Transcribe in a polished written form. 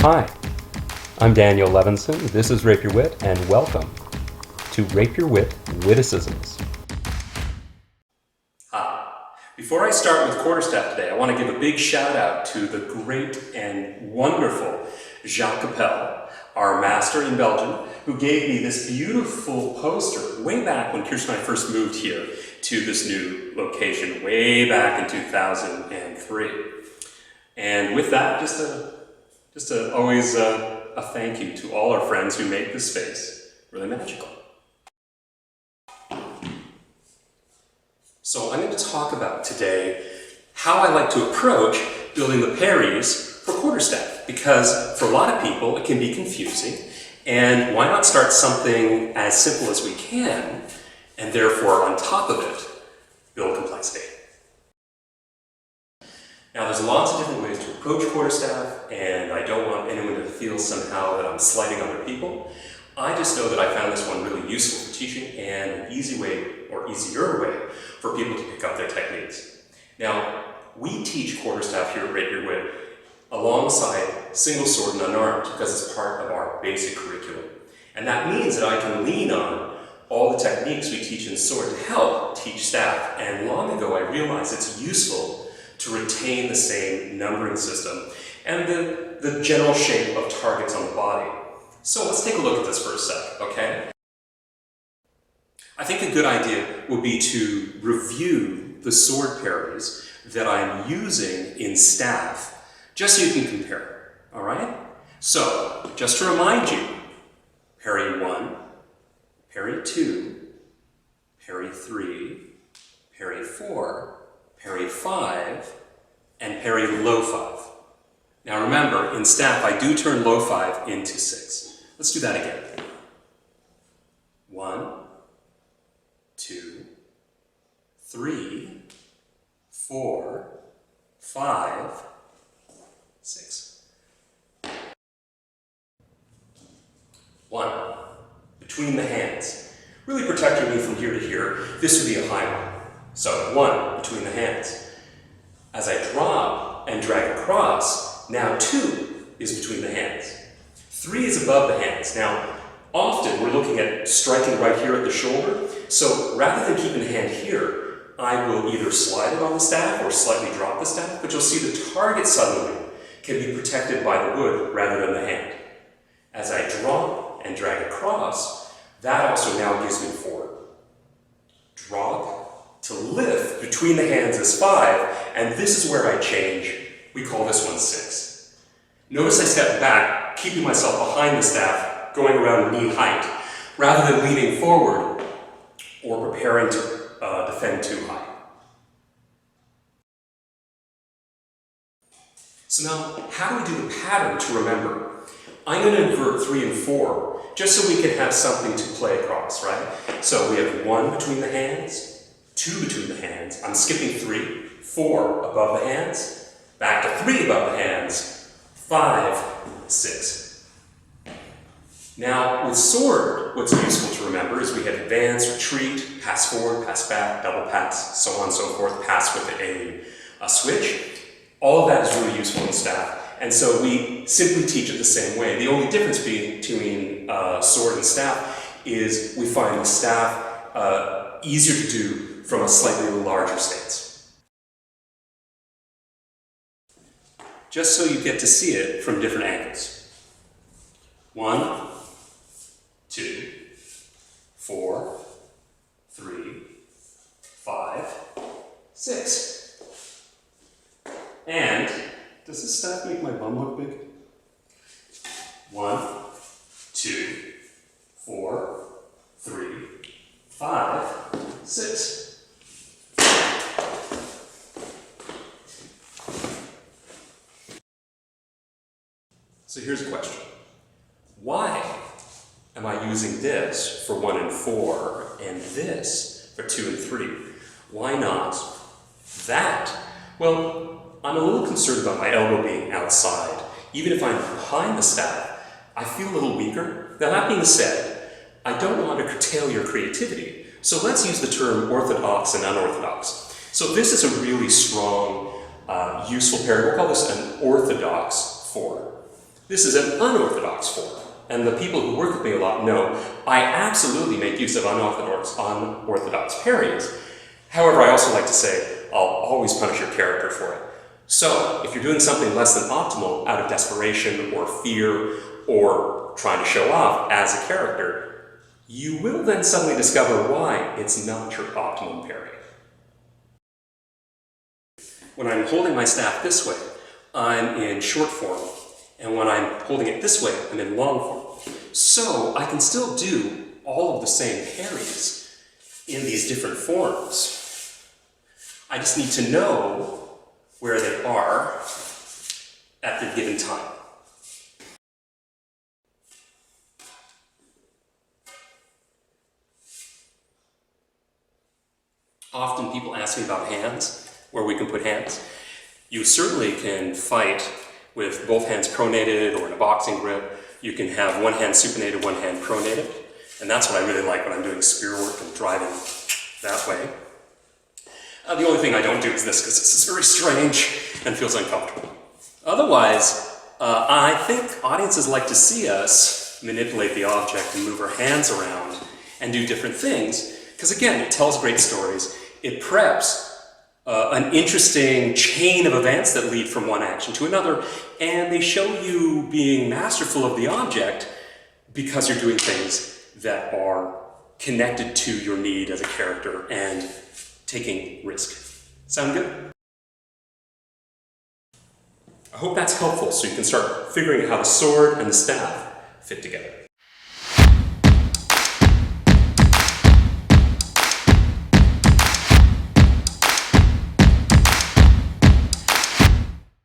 Hi, I'm Daniel Levinson. This is Rapier Wit, and welcome to Rapier Wit Witticisms. Hi. Before I start with quarterstaff today, I want to give a big shout out to the great and wonderful Jacques Capel, our master in Belgium, who gave me this beautiful poster way back when Kirsten and I first moved here to this new location, way back in 2003. And with that, always a thank you to all our friends who make this space really magical. So I'm going to talk about today how I like to approach building the parries for quarterstaff, because for a lot of people it can be confusing, and why not start something as simple as we can, and therefore on top of it, build complexity. Now there's lots of different ways to approach quarterstaff, and I don't want anyone to feel somehow that I'm slighting other people. I just know that I found this one really useful for teaching and an easy way, or easier way, for people to pick up their techniques. Now, we teach quarterstaff here at Rapier Wit alongside single sword and unarmed because it's part of our basic curriculum. And that means that I can lean on all the techniques we teach in sword to help teach staff. And long ago I realized it's useful to retain the same numbering system and the general shape of targets on the body. So let's take a look at this for a sec, okay? I think a good idea would be to review the sword parries that I'm using in staff, just so you can compare, all right? So, just to remind you, parry 1, parry 2, parry 3, parry 4, parry 5, and parry low 5. Now remember, in staff I do turn low 5 into 6. Let's do that again. 1, 2, 3, 4, 5, 6. 1. Between the hands. Really protect your knee from here to here. This would be a high one. So 1, between the hands. As I drop and drag across, now 2 is between the hands. 3 is above the hands. Now, often we're looking at striking right here at the shoulder, so rather than keeping the hand here, I will either slide it on the staff or slightly drop the staff, but you'll see the target suddenly can be protected by the wood rather than the hand. As I drop and drag across, that also now gives me 4. Drop to lift between the hands is 5, and this is where I change. We call this one 6. Notice I step back, keeping myself behind the staff, going around knee height, rather than leaning forward or preparing to defend too high. So now, how do we do the pattern to remember? I'm going to invert 3 and 4, just so we can have something to play across, right? So we have 1 between the hands, 2 between the hands, I'm skipping 3, 4 above the hands, back to 3 above the hands, 5, 6. Now, with sword, what's useful to remember is we have advance, retreat, pass forward, pass back, double pass, so on and so forth, pass with a switch. All of that is really useful in staff. And so we simply teach it the same way. The only difference between sword and staff is we find the staff easier to do from a slightly larger stance. Just so you get to see it from different angles. 1, 2, 4, 3, 5, 6. And does this staff make my bum look big? 1, 2, 4, 3, 5, 6. So here's a question. Why am I using this for 1 and 4 and this for 2 and 3? Why not that? Well, I'm a little concerned about my elbow being outside. Even if I'm behind the staff, I feel a little weaker. Now that being said, I don't want to curtail your creativity. So let's use the term orthodox and unorthodox. So this is a really strong, useful parry. We'll call this an orthodox 4. This is an unorthodox form, and the people who work with me a lot know I absolutely make use of unorthodox parries. However, I also like to say I'll always punish your character for it. So, if you're doing something less than optimal out of desperation or fear or trying to show off as a character, you will then suddenly discover why it's not your optimum parry. When I'm holding my staff this way, I'm in short form, and when I'm holding it this way, I'm in long form. So I can still do all of the same parries in these different forms. I just need to know where they are at the given time. Often people ask me about hands, where we can put hands. You certainly can fight with both hands pronated or in a boxing grip. You can have one hand supinated, one hand pronated. And that's what I really like when I'm doing spear work and driving that way. The only thing I don't do is this, because this is very strange and feels uncomfortable. Otherwise, I think audiences like to see us manipulate the object and move our hands around and do different things, because again, it tells great stories. It preps an interesting chain of events that lead from one action to another, and they show you being masterful of the object because you're doing things that are connected to your need as a character and taking risk. Sound good? I hope that's helpful so you can start figuring out how the sword and the staff fit together.